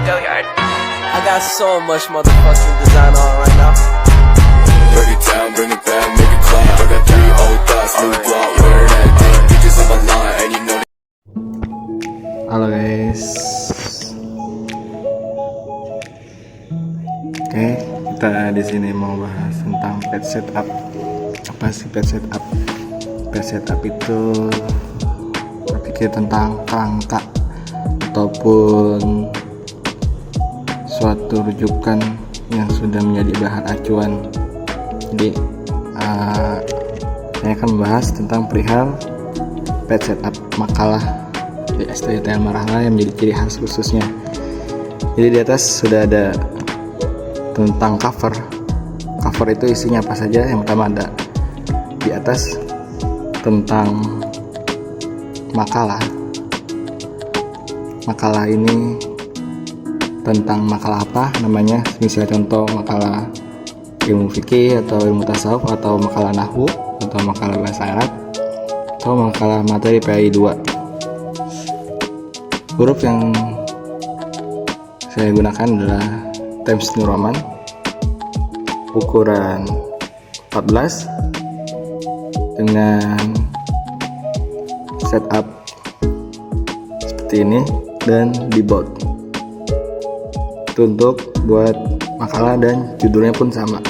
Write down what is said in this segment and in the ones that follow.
I got so much motherfucking design on right now. Break it down, bring it back, make it clap. I got 3 old thoughts, new block, where that day. Bitches on my line, and you know. Halo guys. Oke, kita di sini mau bahas tentang pet setup. Apa sih pet setup? Pet setup itu berpikir tentang kerangka ataupun suatu rujukan yang sudah menjadi bahan acuan. Jadi saya akan membahas tentang perihal pet setup makalah di STTN Marahla yang menjadi ciri khas khususnya. Jadi di atas sudah ada tentang cover. Cover itu isinya apa saja? Yang pertama ada di atas tentang makalah. Makalah ini tentang makalah apa namanya? Misalnya contoh makalah ilmu fikih atau ilmu tasawuf atau makalah nahwu atau makalah bahasa Arab atau makalah materi PAI 2. Huruf yang saya gunakan adalah Times New Roman ukuran 14 dengan setup seperti ini dan di bold. Itu untuk buat makalah dan judulnya pun sama,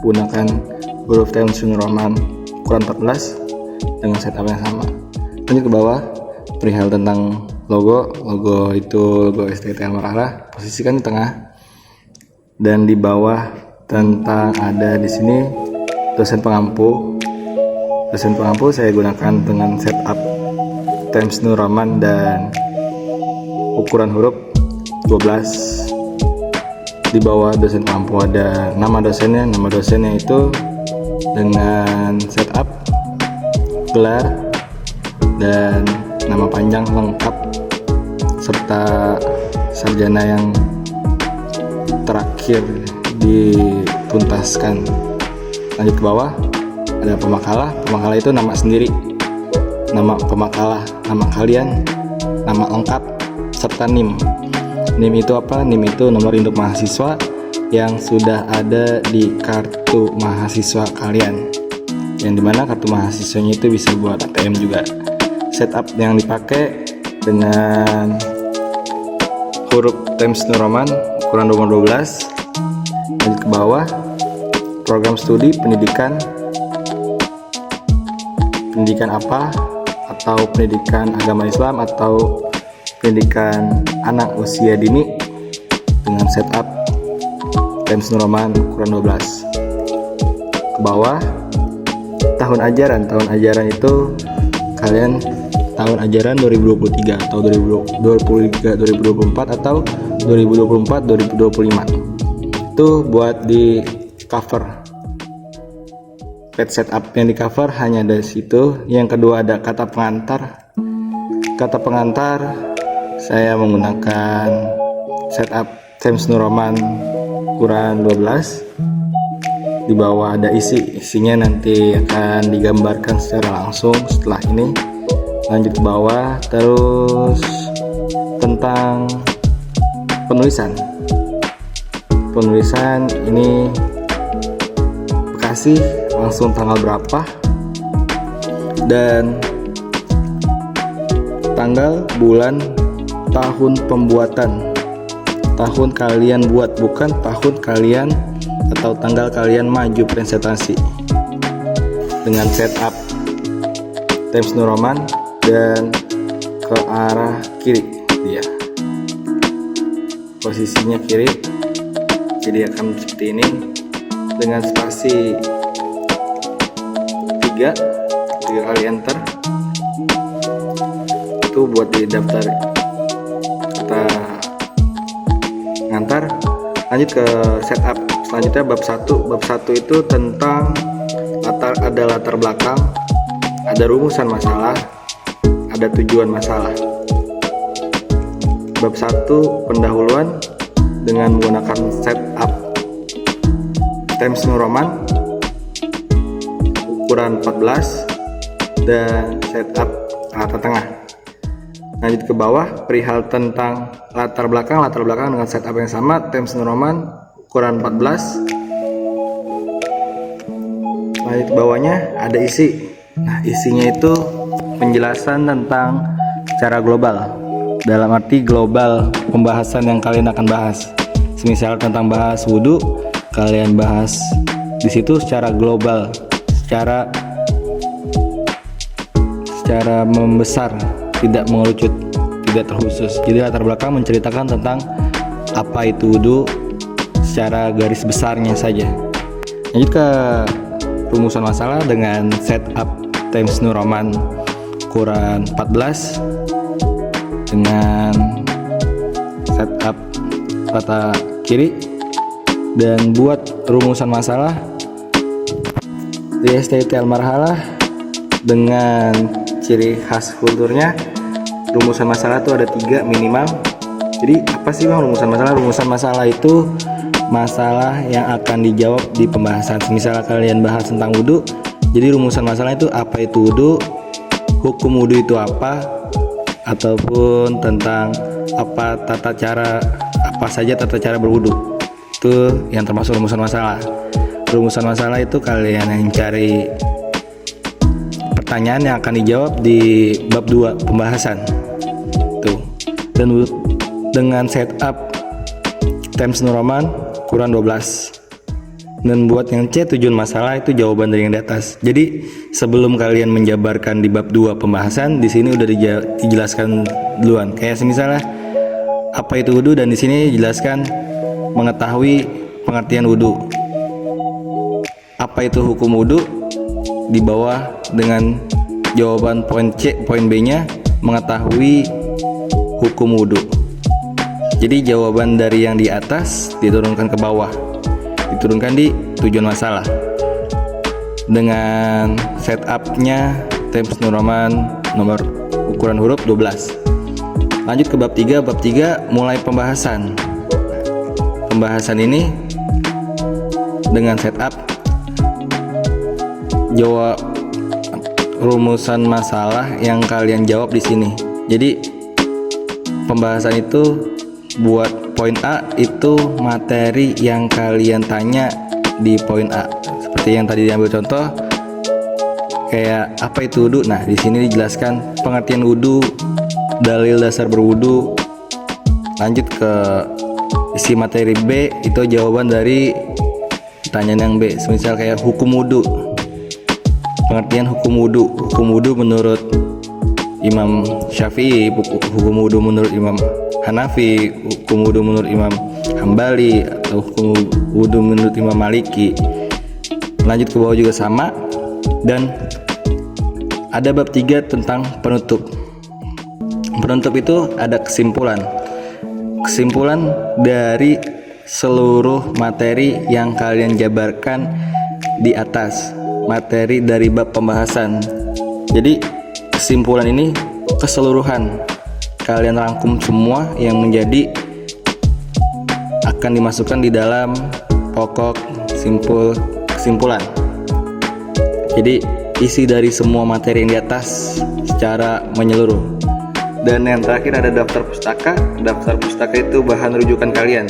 gunakan huruf Times New Roman ukuran 14 dengan setup yang sama. Lanjut ke bawah, perihal tentang logo itu logo STTN Marahla, posisikan di tengah, dan di bawah tentang ada di sini dosen pengampu saya gunakan dengan setup Times New Roman dan ukuran huruf 12. Di bawah dosen pengampu ada nama dosennya itu dengan setup gelar dan nama panjang lengkap serta sarjana yang terakhir dituntaskan. Lanjut ke bawah ada pemakalah itu nama sendiri, nama pemakalah, nama kalian, nama lengkap serta NIM. NIM itu apa? NIM itu nomor induk mahasiswa yang sudah ada di kartu mahasiswa kalian, yang dimana kartu mahasiswanya itu bisa buat ATM juga. Setup yang dipakai dengan huruf Times New Roman ukuran nomor 12. Lanjut ke bawah, program studi pendidikan apa, atau pendidikan agama Islam atau pendidikan anak usia dini dengan setup Times New Roman ukuran 12. Ke bawah, tahun ajaran itu kalian tahun ajaran 2023 atau 2024 atau 2024-2025. Itu buat di cover. Pet setup yang di cover hanya dari situ. Yang kedua ada kata pengantar. Kata pengantar saya menggunakan setup Times New Roman ukuran 12. Di bawah ada isinya nanti akan digambarkan secara langsung setelah ini. Lanjut ke bawah, terus tentang penulisan ini Bekasi langsung tanggal berapa dan tanggal, bulan, tahun pembuatan. Tahun kalian buat, bukan tahun kalian atau tanggal kalian maju presentasi, dengan setup Times New Roman dan ke arah kiri dia. Posisinya kiri, jadi akan seperti ini dengan spasi 3 kali enter. Itu buat di daftar kita ngantar. Lanjut ke setup selanjutnya bab 1 itu tentang latar belakang, ada rumusan masalah, ada tujuan masalah. Bab 1 pendahuluan dengan menggunakan setup Times New Roman ukuran 14 dan setup rata tengah. Lanjut ke bawah, perihal tentang latar belakang dengan setup yang sama, Times New Roman ukuran 14. Lanjut ke bawahnya ada isi. Nah, isinya itu penjelasan tentang secara global. Dalam arti global pembahasan yang kalian akan bahas. Semisal tentang bahas wudhu, kalian bahas di situ secara global, secara membesar, tidak mengerucut, tidak terkhusus. Jadi latar belakang menceritakan tentang apa itu wudhu secara garis besarnya saja. Lanjut ke rumusan masalah dengan setup Times New Roman ukuran 14 dengan setup rata kiri, dan buat rumusan masalah di STT Al-Marhalah dengan ciri khas kulturnya. Rumusan masalah itu ada 3 minimal. Jadi apa sih bang rumusan masalah? Rumusan masalah itu masalah yang akan dijawab di pembahasan. Misalnya kalian bahas tentang wudhu, jadi rumusan masalah itu apa itu wudhu, hukum wudhu itu apa, ataupun tentang apa saja tata cara berwudhu. Itu yang termasuk rumusan masalah. Rumusan masalah itu kalian yang cari pertanyaan yang akan dijawab di bab 2 pembahasan tuh. Dan dengan setup Times New Roman ukuran 12. Dan buat yang C, tujuan masalah itu jawaban dari yang di atas. Jadi sebelum kalian menjabarkan di bab 2 pembahasan, di sini udah dijelaskan duluan. Kayak misalnya apa itu wudhu, dan di sini dijelaskan mengetahui pengertian wudhu. Apa itu hukum wudhu, di bawah dengan jawaban poin C, poin B-nya mengetahui hukum wudhu. Jadi jawaban dari yang di atas diturunkan ke bawah, diturunkan di tujuan masalah dengan setupnya Times New Roman nomor ukuran huruf 12. Lanjut ke bab 3. Bab 3 mulai pembahasan. Pembahasan ini dengan setup jawab rumusan masalah yang kalian jawab di sini. Jadi pembahasan itu buat poin A itu materi yang kalian tanya di poin A. Seperti yang tadi diambil contoh, kayak apa itu wudhu. Nah, di sini dijelaskan pengertian wudhu, dalil dasar berwudhu. Lanjut ke isi materi B, itu jawaban dari pertanyaan yang B. Semisal kayak hukum wudhu, pengertian hukum wudhu. Hukum wudhu menurut Imam Syafi'i, hukum wudhu menurut Imam Hanafi, hukum wudhu menurut Imam Hambali, atau hukum wudhu menurut Imam Maliki. Lanjut ke bawah juga sama. Dan ada bab 3 tentang penutup. Penutup itu ada kesimpulan dari seluruh materi yang kalian jabarkan di atas, materi dari bab pembahasan. Jadi kesimpulan ini keseluruhan, kalian rangkum semua yang menjadi akan dimasukkan di dalam pokok kesimpulan. Jadi isi dari semua materi yang di atas secara menyeluruh. Dan yang terakhir ada daftar pustaka. Daftar pustaka itu bahan rujukan kalian.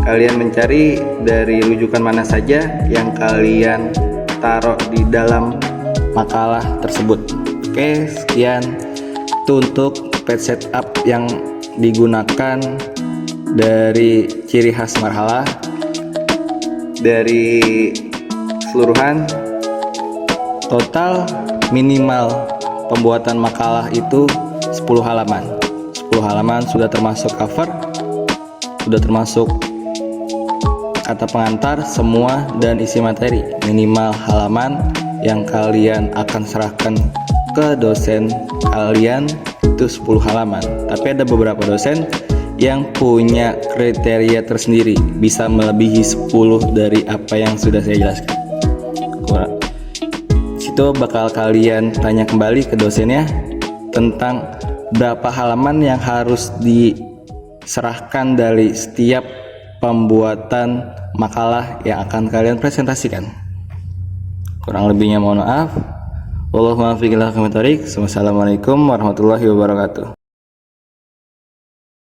Kalian mencari dari rujukan mana saja yang kalian taruh di dalam makalah tersebut. Oke, sekian itu untuk page setup yang digunakan dari ciri khas marhalah. Dari keseluruhan total minimal pembuatan makalah itu 10 halaman. 10 halaman sudah termasuk cover, sudah termasuk kata pengantar semua, dan isi materi. Minimal halaman yang kalian akan serahkan ke dosen kalian itu 10 halaman. Tapi ada beberapa dosen yang punya kriteria tersendiri, bisa melebihi 10 dari apa yang sudah saya jelaskan. Situ bakal kalian tanya kembali ke dosennya tentang berapa halaman yang harus diserahkan dari setiap pembuatan makalah yang akan kalian presentasikan. Kurang lebihnya mohon maaf. Wassalamualaikum warahmatullahi wabarakatuh.